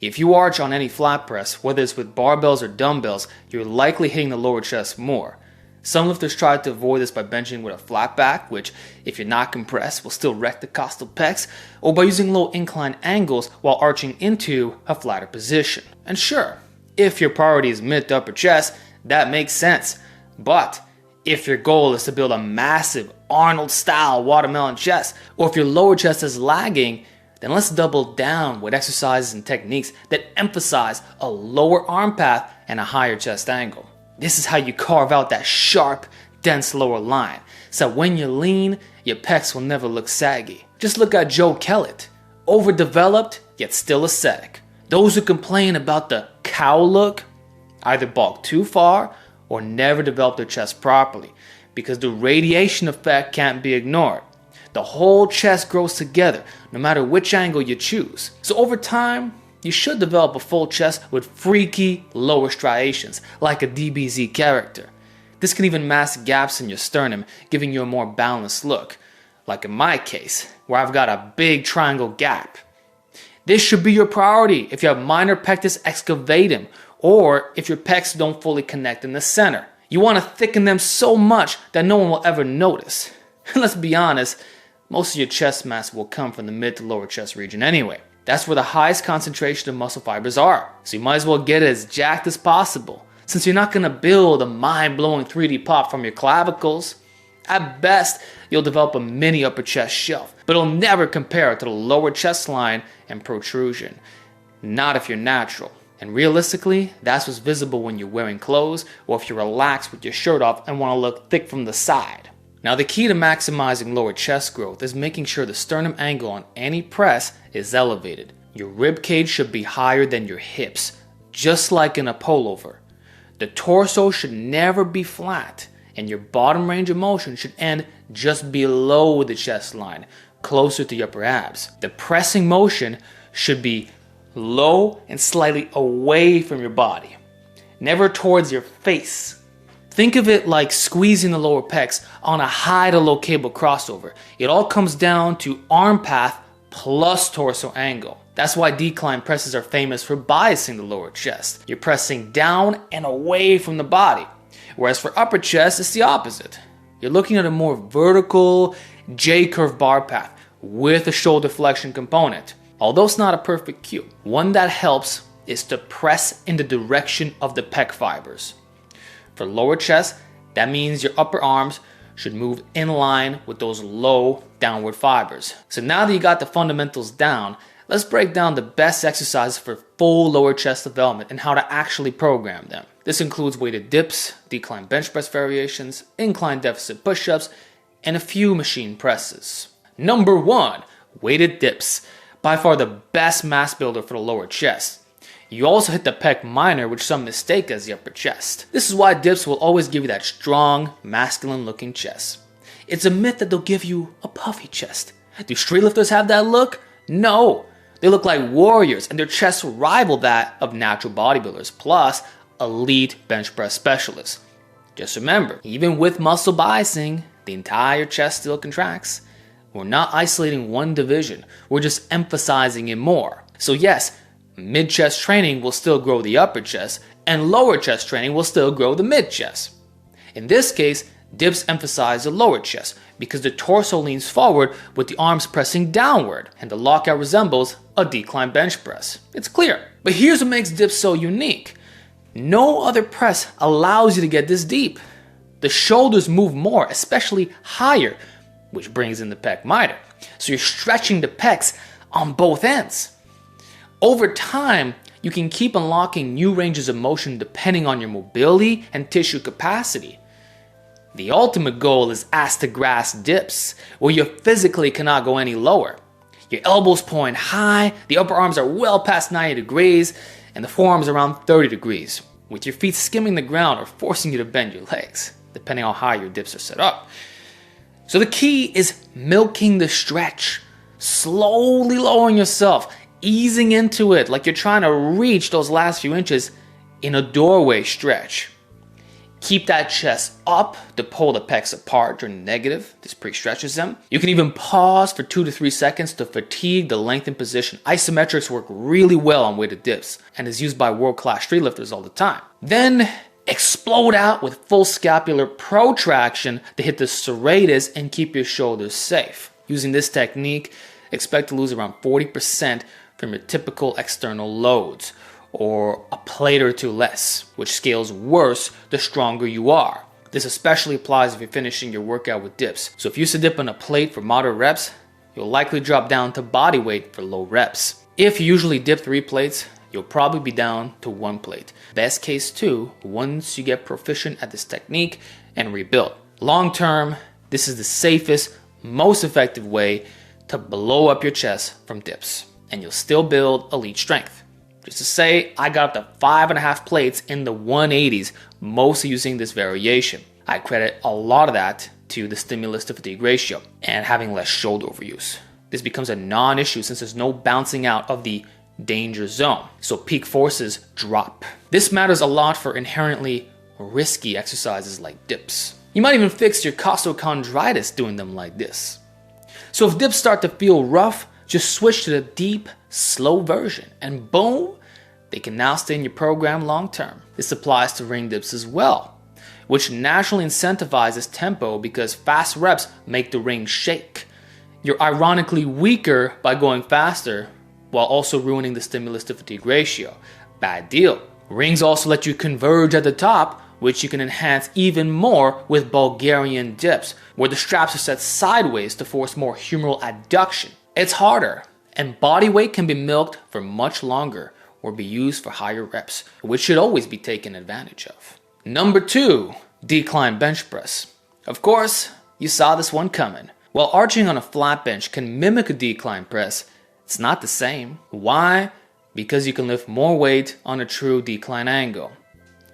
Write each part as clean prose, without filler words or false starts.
If you arch on any flat press, whether it's with barbells or dumbbells, you're likely hitting the lower chest more. Some lifters try to avoid this by benching with a flat back, which, if you're not compressed, will still wreck the costal pecs, or by using low incline angles while arching into a flatter position. And sure, if your priority is mid to upper chest, that makes sense. But if your goal is to build a massive Arnold-style watermelon chest, or if your lower chest is lagging, then let's double down with exercises and techniques that emphasize a lower arm path and a higher chest angle. This is how you carve out that sharp, dense lower line, so when you lean, your pecs will never look saggy. Just look at Joe Kellett, overdeveloped yet still aesthetic. Those who complain about the cow look either bulk too far or never develop their chest properly, because the radiation effect can't be ignored. The whole chest grows together, no matter which angle you choose. So over time, you should develop a full chest with freaky lower striations, like a DBZ character. This can even mask gaps in your sternum, giving you a more balanced look, like in my case, where I've got a big triangle gap. This should be your priority if you have minor pectus excavatum, or if your pecs don't fully connect in the center. You want to thicken them so much that no one will ever notice. And let's be honest, most of your chest mass will come from the mid to lower chest region anyway. That's where the highest concentration of muscle fibers are, so you might as well get it as jacked as possible, since you're not going to build a mind-blowing 3D pop from your clavicles. At best, you'll develop a mini upper chest shelf, but it'll never compare to the lower chest line and protrusion. Not if you're natural. And realistically, that's what's visible when you're wearing clothes, or if you're relaxed with your shirt off and want to look thick from the side. Now, the key to maximizing lower chest growth is making sure the sternum angle on any press is elevated. Your rib cage should be higher than your hips, just like in a pullover. The torso should never be flat, and your bottom range of motion should end just below the chest line, closer to your upper abs. The pressing motion should be low and slightly away from your body, never towards your face. Think of it like squeezing the lower pecs on a high to low cable crossover. It all comes down to arm path plus torso angle. That's why decline presses are famous for biasing the lower chest. You're pressing down and away from the body. Whereas for upper chest, it's the opposite. You're looking at a more vertical J-curve bar path with a shoulder flexion component. Although it's not a perfect cue, one that helps is to press in the direction of the pec fibers. For lower chest, that means your upper arms should move in line with those low downward fibers. So now that you got the fundamentals down, let's break down the best exercises for full lower chest development and how to actually program them. This includes weighted dips, decline bench press variations, incline deficit push-ups, and a few machine presses. Number 1, weighted dips. By far the best mass builder for the lower chest. You also hit the pec minor, which some mistake as the upper chest. This is why dips will always give you that strong, masculine looking chest. It's a myth that they'll give you a puffy chest. Do street lifters have that look? No. They look like warriors, and their chests rival that of natural bodybuilders, plus elite bench press specialists. Just remember, even with muscle biasing, the entire chest still contracts. We're not isolating one division, we're just emphasizing it more. So yes, mid-chest training will still grow the upper chest, and lower chest training will still grow the mid-chest. In this case, dips emphasize the lower chest because the torso leans forward with the arms pressing downward, and the lockout resembles a decline bench press. It's clear. But here's what makes dips so unique. No other press allows you to get this deep. The shoulders move more, especially higher, which brings in the pec minor. So you're stretching the pecs on both ends. Over time, you can keep unlocking new ranges of motion depending on your mobility and tissue capacity. The ultimate goal is ass to grass dips, where you physically cannot go any lower. Your elbows point high, the upper arms are well past 90 degrees, and the forearms around 30 degrees, with your feet skimming the ground or forcing you to bend your legs, depending on how high your dips are set up. So the key is milking the stretch, slowly lowering yourself, easing into it like you're trying to reach those last few inches in a doorway stretch. Keep that chest up to pull the pecs apart during the negative. This pre-stretches them. You can even pause for 2 to 3 seconds to fatigue the lengthened position. Isometrics work really well on weighted dips and is used by world-class street lifters all the time. Then explode out with full scapular protraction to hit the serratus and keep your shoulders safe. Using this technique, expect to lose around 40% from your typical external loads, or a plate or two less, which scales worse the stronger you are. This especially applies if you're finishing your workout with dips. So if you used to dip on a plate for moderate reps, you'll likely drop down to body weight for low reps. If you usually dip 3 plates, you'll probably be down to 1 plate. Best case 2, once you get proficient at this technique and rebuild. Long term, this is the safest, most effective way to blow up your chest from dips, and you'll still build elite strength. Just to say, I got up to 5.5 plates in the 180s, mostly using this variation. I credit a lot of that to the stimulus to fatigue ratio and having less shoulder overuse. This becomes a non-issue since there's no bouncing out of the danger zone, so peak forces drop. This matters a lot for inherently risky exercises like dips. You might even fix your costochondritis doing them like this. So if dips start to feel rough, just switch to the deep, slow version, and boom, they can now stay in your program long term. This applies to ring dips as well, which naturally incentivizes tempo because fast reps make the ring shake. You're ironically weaker by going faster while also ruining the stimulus to fatigue ratio. Bad deal. Rings also let you converge at the top, which you can enhance even more with Bulgarian dips, where the straps are set sideways to force more humeral adduction. It's harder, and body weight can be milked for much longer or be used for higher reps, which should always be taken advantage of. Number 2, decline bench press. Of course, you saw this one coming. While arching on a flat bench can mimic a decline press, it's not the same. Why? Because you can lift more weight on a true decline angle.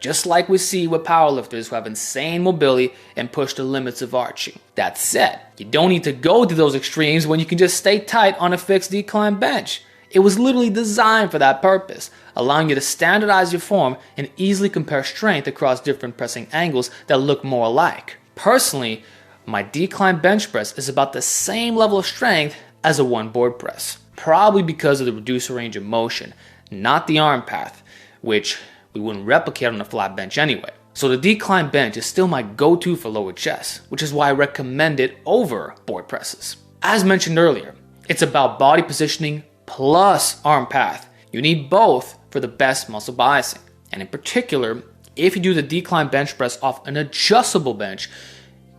Just like we see with powerlifters who have insane mobility and push the limits of arching. That said, you don't need to go to those extremes when you can just stay tight on a fixed decline bench. It was literally designed for that purpose, allowing you to standardize your form and easily compare strength across different pressing angles that look more alike. Personally, my decline bench press is about the same level of strength as a one board press, probably because of the reduced range of motion, not the arm path, which we wouldn't replicate on a flat bench anyway. So the decline bench is still my go-to for lower chest, which is why I recommend it over board presses. As mentioned earlier, it's about body positioning plus arm path. You need both for the best muscle biasing. And in particular, if you do the decline bench press off an adjustable bench,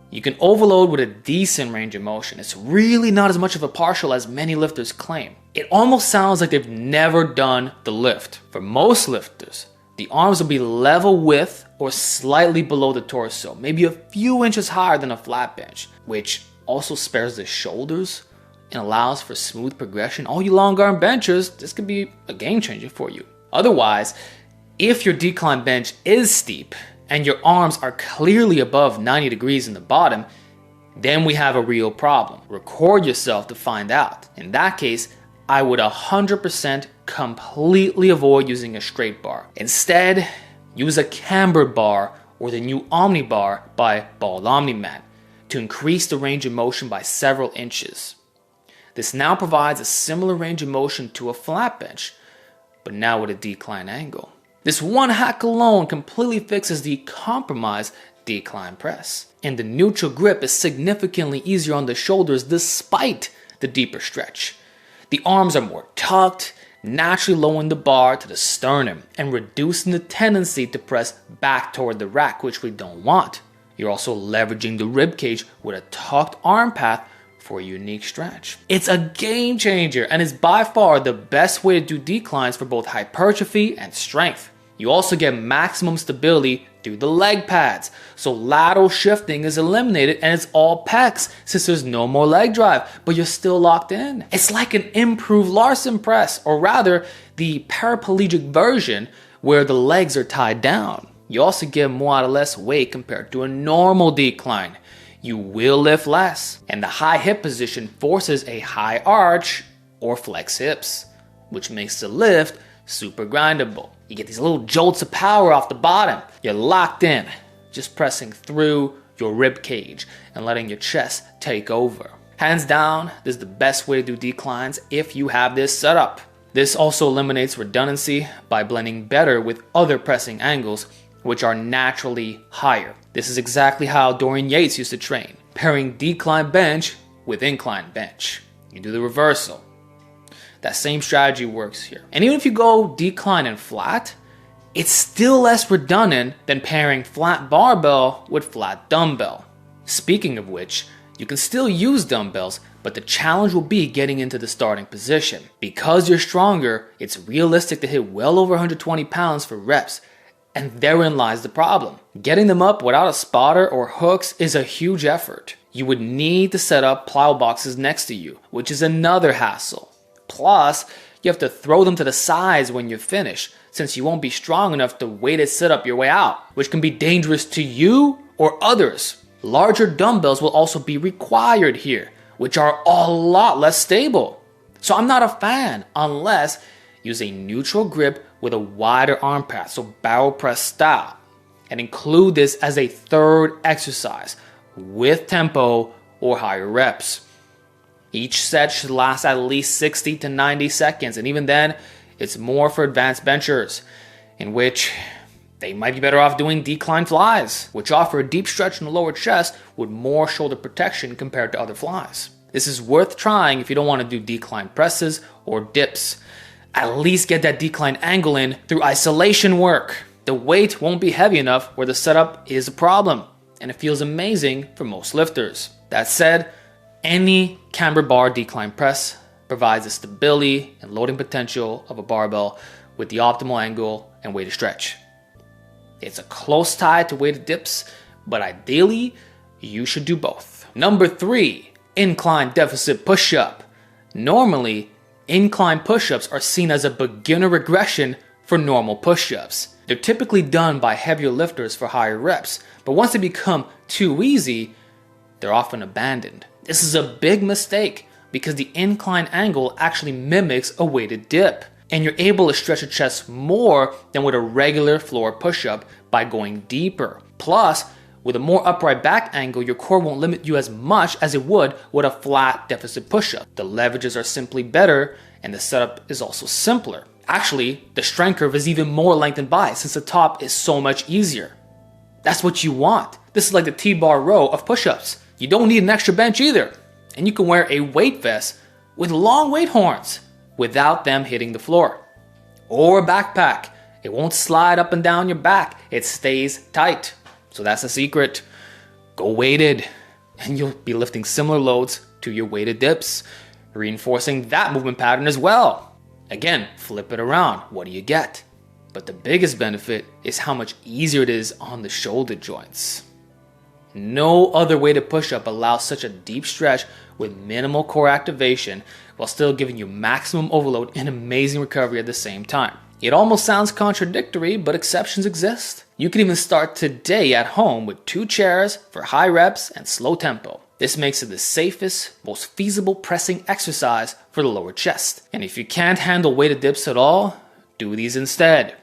you can overload with a decent range of motion. It's really not as much of a partial as many lifters claim. It almost sounds like they've never done the lift. For most lifters, the arms will be level with or slightly below the torso, maybe a few inches higher than a flat bench, which also spares the shoulders and allows for smooth progression. All you long arm benchers, this could be a game changer for you. Otherwise, if your decline bench is steep and your arms are clearly above 90 degrees in the bottom, then we have a real problem. Record yourself to find out. In that case, I would 100% completely avoid using a straight bar. Instead, use a cambered bar or the new Omni bar by Bald Omni Man to increase the range of motion by several inches. This now provides a similar range of motion to a flat bench, but now with a decline angle. This one hack alone completely fixes the compromised decline press. And the neutral grip is significantly easier on the shoulders despite the deeper stretch. The arms are more tucked, naturally lowering the bar to the sternum and reducing the tendency to press back toward the rack, which we don't want. You're also leveraging the rib cage with a tucked arm path for a unique stretch. It's a game changer and is by far the best way to do declines for both hypertrophy and strength. You also get maximum stability through the leg pads, so lateral shifting is eliminated and it's all pecs since there's no more leg drive, but you're still locked in. It's like an improved Larson press, or rather the paraplegic version where the legs are tied down. You also get more out of less weight compared to a normal decline. You will lift less, and the high hip position forces a high arch or flex hips, which makes the lift super grindable. You get these little jolts of power off the bottom. You're locked in. just pressing through your rib cage and letting your chest take over. Hands down, this is the best way to do declines if you have this setup. This also eliminates redundancy by blending better with other pressing angles, which are naturally higher. This is exactly how Dorian Yates used to train, pairing decline bench with incline bench. You do the reversal. That same strategy works here. And even if you go decline and flat, it's still less redundant than pairing flat barbell with flat dumbbell. Speaking of which, you can still use dumbbells, but the challenge will be getting into the starting position. Because you're stronger, it's realistic to hit well over 120 pounds for reps, and therein lies the problem. Getting them up without a spotter or hooks is a huge effort. You would need to set up plyo boxes next to you, which is another hassle. Plus, you have to throw them to the sides when you finish, since you won't be strong enough to weighted sit up your way out, which can be dangerous to you or others. Larger dumbbells will also be required here, which are a lot less stable. So I'm not a fan unless you use a neutral grip with a wider arm path, so barrel press style, and include this as a third exercise with tempo or higher reps. Each set should last at least 60 to 90 seconds, and even then, it's more for advanced benchers, in which they might be better off doing decline flies, which offer a deep stretch in the lower chest with more shoulder protection compared to other flies. This is worth trying if you don't want to do decline presses or dips. At least get that decline angle in through isolation work. The weight won't be heavy enough where the setup is a problem, and it feels amazing for most lifters. That said, any camber bar decline press provides the stability and loading potential of a barbell with the optimal angle and way to stretch. It's a close tie to weighted dips, but ideally, you should do both. Number 3, incline deficit push-up. Normally, incline push-ups are seen as a beginner regression for normal push-ups. They're typically done by heavier lifters for higher reps, but once they become too easy, they're often abandoned. This is a big mistake because the incline angle actually mimics a weighted dip, and you're able to stretch the chest more than with a regular floor push-up by going deeper. Plus, with a more upright back angle, your core won't limit you as much as it would with a flat deficit push-up. The leverages are simply better, and the setup is also simpler. Actually, the strength curve is even more lengthened by since the top is so much easier. That's what you want. This is like the T-bar row of push-ups. You don't need an extra bench either, and you can wear a weight vest with long weight horns without them hitting the floor. Or a backpack. It won't slide up and down your back. It stays tight. So that's the secret. Go weighted, and you'll be lifting similar loads to your weighted dips, reinforcing that movement pattern as well. Again, flip it around. What do you get? But the biggest benefit is how much easier it is on the shoulder joints. No other weighted push-up allows such a deep stretch with minimal core activation while still giving you maximum overload and amazing recovery at the same time. It almost sounds contradictory, but exceptions exist. You can even start today at home with 2 chairs for high reps and slow tempo. This makes it the safest, most feasible pressing exercise for the lower chest. And if you can't handle weighted dips at all, do these instead.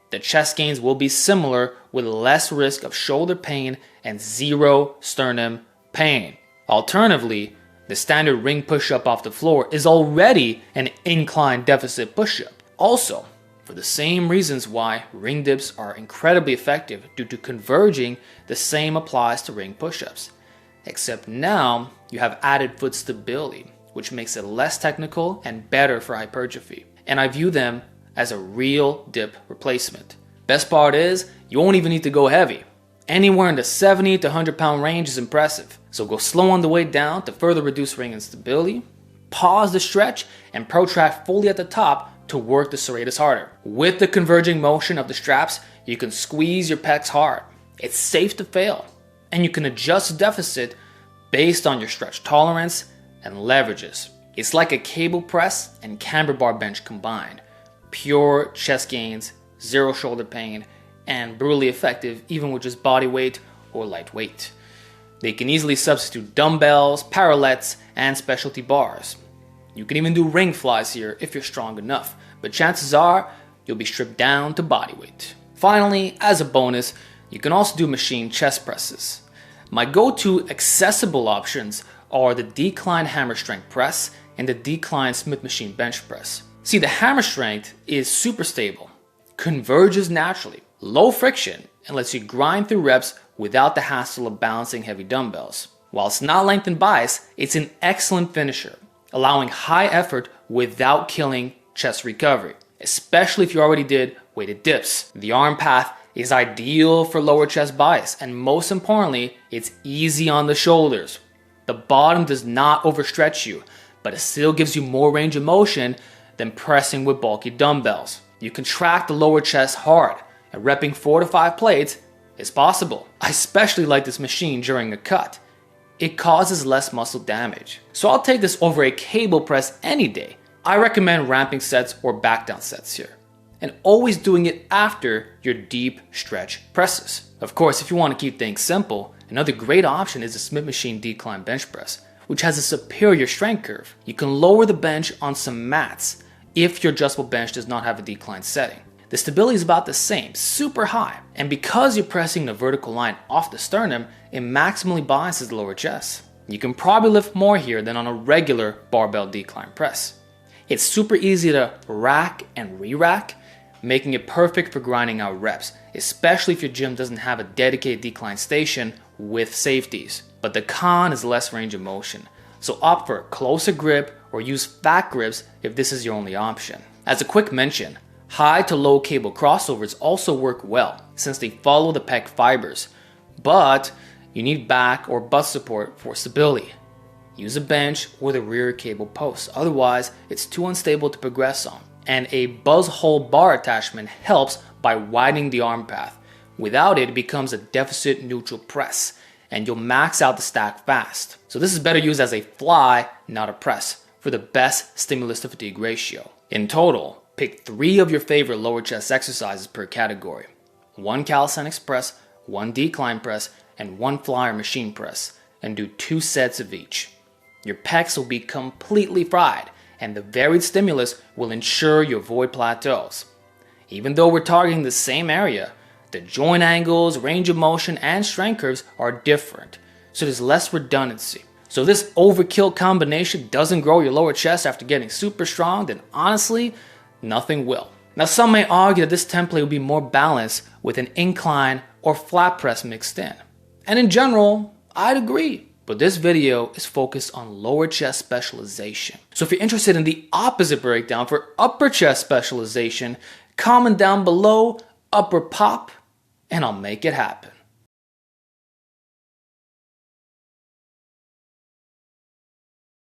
The chest gains will be similar with less risk of shoulder pain and 0 sternum pain. Alternatively, the standard ring push-up off the floor is already an incline deficit push-up. Also, for the same reasons why ring dips are incredibly effective due to converging, the same applies to ring push-ups. Except now, you have added foot stability, which makes it less technical and better for hypertrophy. And I view them as a real dip replacement. Best part is, you won't even need to go heavy. Anywhere in the 70 to 100 pound range is impressive. So go slow on the way down to further reduce ring instability, pause the stretch, and protract fully at the top to work the serratus harder. With the converging motion of the straps, you can squeeze your pecs hard. It's safe to fail, and you can adjust the deficit based on your stretch tolerance and leverages. It's like a cable press and camber bar bench combined. Pure chest gains, 0 shoulder pain, and brutally effective even with just body weight or light weight. They can easily substitute dumbbells, parallettes, and specialty bars. You can even do ring flies here if you're strong enough, but chances are you'll be stripped down to body weight. Finally, as a bonus, You can also do machine chest presses. My go-to accessible options are the decline hammer strength press and the decline Smith machine bench press. See, the hammer strength is super stable, converges naturally, low friction, and lets you grind through reps without the hassle of balancing heavy dumbbells. While it's not length and bias, it's an excellent finisher, allowing high effort without killing chest recovery, especially if you already did weighted dips. The arm path is ideal for lower chest bias, and most importantly, it's easy on the shoulders. The bottom does not overstretch you, but it still gives you more range of motion than pressing with bulky dumbbells. You contract the lower chest hard, and repping 4 to 5 plates is possible. I especially like this machine during a cut. It causes less muscle damage. So I'll take this over a cable press any day. I recommend ramping sets or back down sets here, and always doing it after your deep stretch presses. Of course, if you want to keep things simple, another great option is the Smith machine decline bench press, which has a superior strength curve. You can lower the bench on some mats if your adjustable bench does not have a decline setting. The stability is about the same, super high, and because you're pressing the vertical line off the sternum, it maximally biases the lower chest. You can probably lift more here than on a regular barbell decline press. It's super easy to rack and re-rack, making it perfect for grinding out reps, especially if your gym doesn't have a dedicated decline station with safeties. But the con is less range of motion, so opt for a closer grip or use fat grips if this is your only option. As a quick mention, high to low cable crossovers also work well since they follow the pec fibers, but you need back or butt support for stability. Use a bench or the rear cable post, otherwise it's too unstable to progress on. And a buzz hole bar attachment helps by widening the arm path. Without it, it becomes a deficit neutral press, and you'll max out the stack fast. So this is better used as a fly, not a press, for the best stimulus to fatigue ratio. In total, pick 3 of your favorite lower chest exercises per category. 1 calisthenics press, 1 decline press, and 1 flyer machine press, and do 2 sets of each. Your pecs will be completely fried, and the varied stimulus will ensure you avoid plateaus. Even though we're targeting the same area, the joint angles, range of motion, and strength curves are different, so there's less redundancy. So if this overkill combination doesn't grow your lower chest after getting super strong, then honestly, nothing will. Now some may argue that this template will be more balanced with an incline or flat press mixed in. And in general, I'd agree. But this video is focused on lower chest specialization. So if you're interested in the opposite breakdown for upper chest specialization, comment down below upper pop and I'll make it happen.